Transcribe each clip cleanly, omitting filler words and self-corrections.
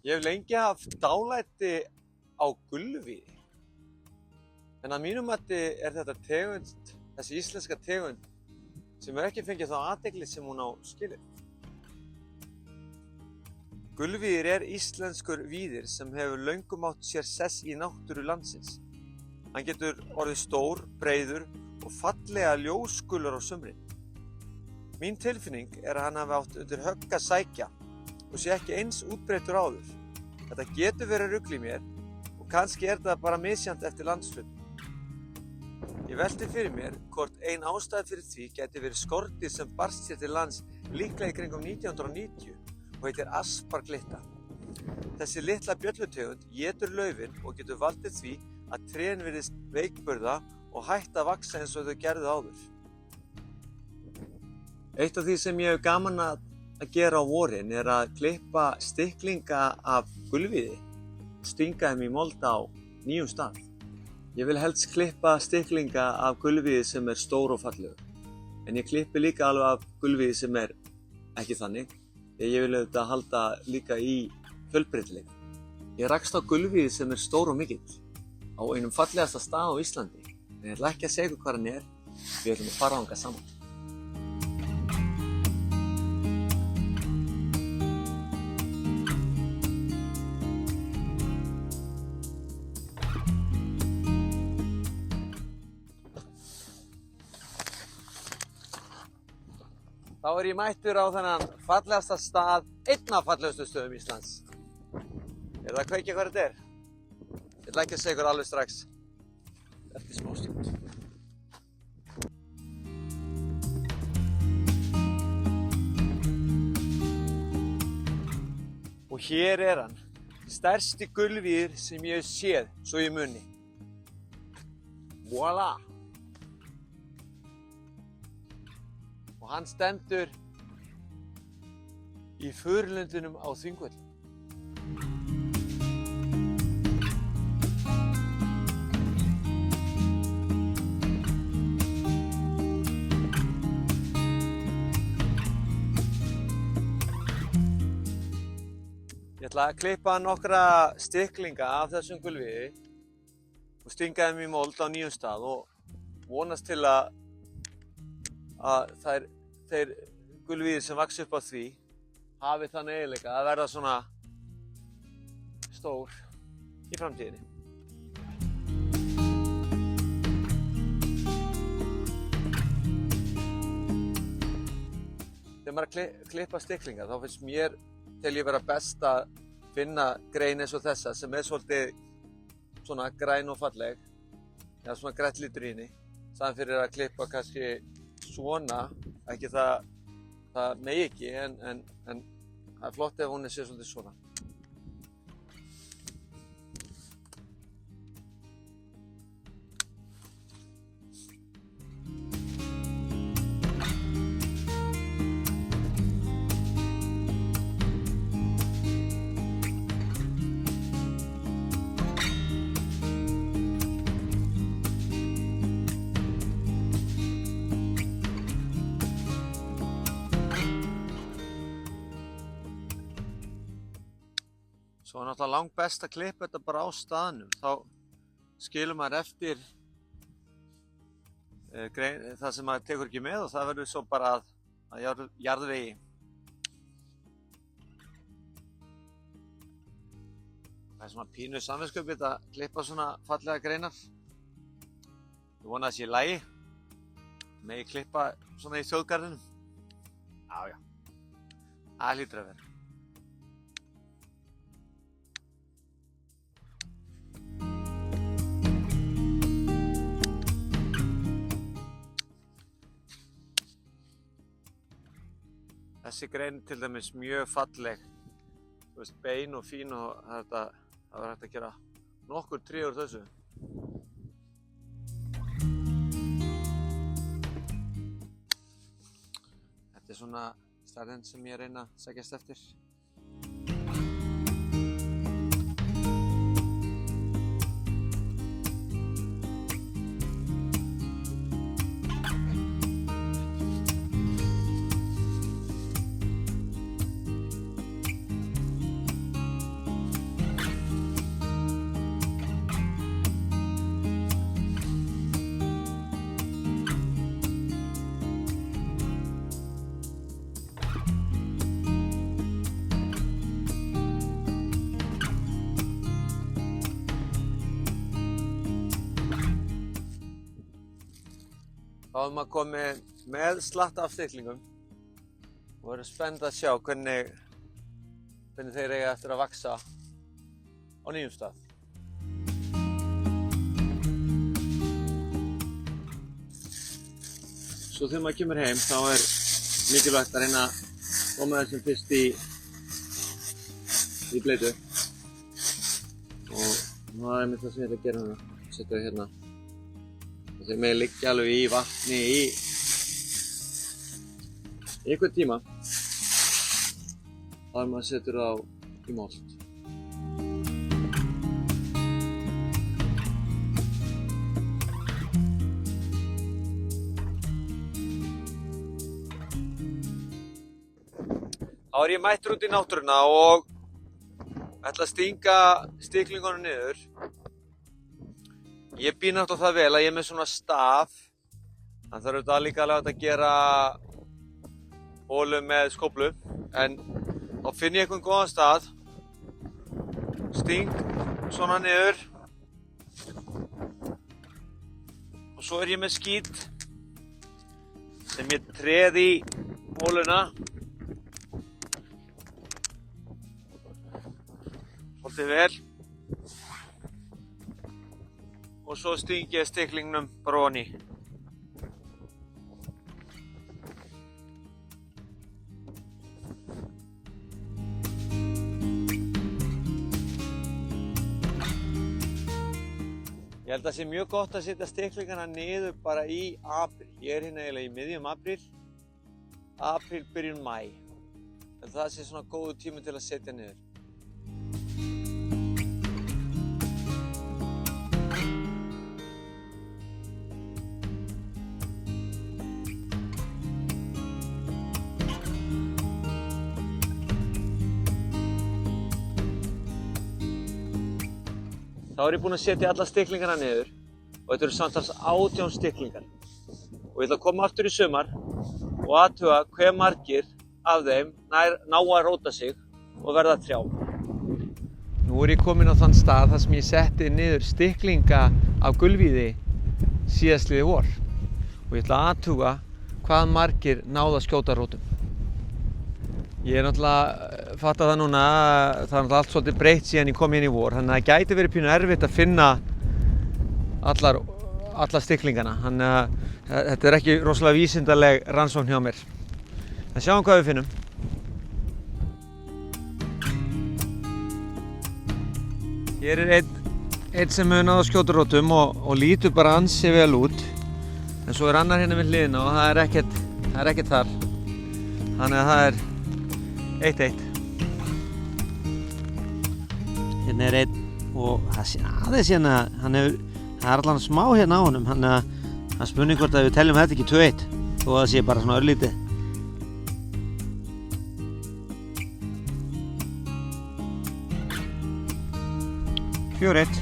Ég hef lengi haft dálæti á gulvíði, en að mínu mati þetta tegund, þessi íslenska tegund, sem ekki fengið þá athygli sem hún á skilið. Gulvíðir íslenskur víðir sem hefur löngum átt sér sess í náttúru landsins. Hann getur orðið stór, breiður og fallega ljósgulur á sumrin. Mín tilfinning að hann hafi átt undir högg að sækja og sé ekki eins útbreiddur áður. Þetta getur verið rugl í mér og kannski þetta bara misjafnt eftir landshlutum. Ég velti fyrir mér hvort ein ástæða fyrir því gæti verið skordýr sem barst sér til lands líklega í kringum 1990 og heitir asparglitta. Þessi litla bjöllutegund étur laufin og getur valdið því að trén virðist veikburða og hætta að vaxa eins og þau gerðu áður. Eitt af því sem ég hef gaman að gera á vorin að klippa stikklinga af gulvíði og stinga þeim í mold á nýjum stað. Ég vil helst klippa stikklinga af gulvíði sem stór og fallegur, en ég klippi líka alveg af gulvíði sem ekki þannig, því ég vil auðvitað halda líka í fjölbreytileika. Ég rakst á gulvíði sem stór og mikill á einum fallegasta stað á Íslandi, en ég ætla ekki að segja ykkur hvað hann við ætlum að fara þangað saman. Þá ég mættur á þennan fallegasta stað, einn af fallegustu stöðum Íslands. Það að kveikja hvað þetta Ég ætla ekki að segja ykkur alveg strax eftir smástund. Og hér hann, stærsti gulvíðir sem ég hef séð svo í muni. Voilà! Og hann stendur í Furulundunum á Þingvöllum. Ég ætla að klippa nokkra stikklinga af þessum gulvíði og stinga þeim í mold á nýjum stað og vonast til að þeir gulvíðir sem vaxa upp á því hafi þann eiginleika að verða svona stór í framtíðinni. Þegar maður klippa stikklinga þá finnst mér til ég vera best að finna grein eins og þessa sem svolítið svona græn og falleg eða svona grænn litur í henni, staðan fyrir að klippa kannski svona, ekki það megi ekki, en það flott ef hún sé svolítið svona. Svo náttúrulega langt best að klippa þetta bara á staðnum, þá skilur maður eftir það sem maður tekur ekki með og það verður svo bara að jarðvegi. Það svona pínu samviskubit að klippa svona fallega greinar. Ég vona að það sé í lagi. Megi klippa svona í þjóðgarðinum. Já. Það hlýtur að vera. Þessi grein til dæmis mjög falleg, bein og fín og það var hægt að gera nokkur tré úr þessu. Þetta svona stærðin sem ég reyna að sækjast eftir. Þá erum maður komið með slatta af stiklingum og erum spennt að sjá hvernig þeir eiga eftir að vaxa á nýjum stað. Svo þegar maður kemur heim þá er mikilvægt að reyna að koma þessum fyrst í bleytu. Og það er einmitt það sem ég ætla að gera núna. Setja þau hérna. Þeir mega liggja alveg í vatni í einhvern tíma. Þar maður setur þá í mold. Þá er ég mættur út í náttúruna og ætla að stinga stiklingunum niður. Ég bý náttúrulega það vel að ég er með svona staf. Þannig þarf þetta líka alveg að gera holu með skóflu. En þá finn ég einhvern góðan stað. Sting svona niður. Og svo er ég með skít sem ég treð í holuna. Svolítið vel. Og svo sting ég stiklingnum bara ofan í. Ég held að það sé mjög gott að setja stiklingana niður bara í apríl. Ég er hérna eiginlega í miðjum apríl. Apríl, byrjun maí. Það sé svona góður tími til að setja niður. Þá er ég búinn að setja alla stiklingarna niður og þetta eru samtals 18 stiklingar. Og ég ætla að koma aftur í sumar og athuga hve margir af þeim ná að róta sig og verða trjám. Nú er ég kominn á þann stað þar sem ég setti niður stiklinga af gulvíði síðastliðið vor. Og ég ætla að athuga hvað margir náðu að skjóta rótum. Ég er náttúrulega fattað það núna að það er náttúrulega allt svolítið breytt síðan ég kom inn í vor, þannig að það gæti verið pínu erfitt að finna alla stiklingana, þannig að þetta er ekki rosalega vísindaleg rannsókn hjá mér. En sjáum hvað við finnum. Hér er einn sem hefur náð að skjóta rótum og lítur bara ansi vel út, en svo er annar hérna við hliðina og það er ekkert þar, þannig að það er 1-1. Hérna er einn og það sé aðeins hérna, það er allan smá hérna á honum, þannig að það er spurning hvort að við teljum þetta ekki 2-1 þó að það sé bara svona örlítið. Fjór-1.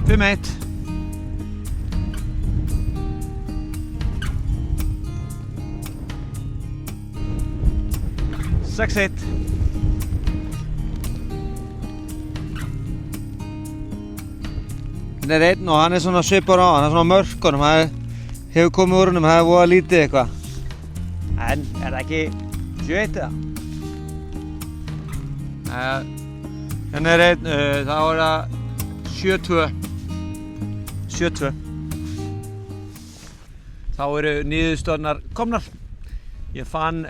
Fimm-1. 6-1. Hérna er einn og hann er svona svipur á, hann er svona mörkunum, það hefur komið úr honum, það er voða lítið eitthvað. En er það ekki 7-1 eða? Hérna er einn, þá er það 7-2. 7-2. Þá eru niðurstöðurnar komnar. Ég fann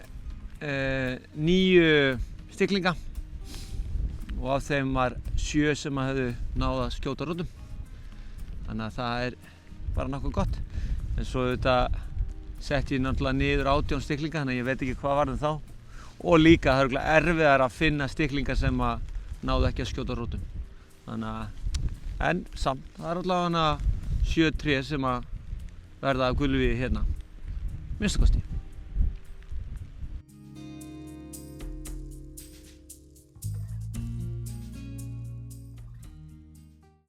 9 stiklinga og af þeim var 7 sem hefðu náð að skjóta rótum. Þannig að það er bara nokkuð gott. En svo auðvitað sett ég náttúrulega niður 18 stiklinga, þannig að ég veit ekki hvað varðum þá. Og líka það er erfiðar að finna stiklingar sem að náðu ekki að skjóta rótum. Þannig að, en samt, það er allavega 7 tré sem að verða af gulvíði hérna. Minnsta kosti.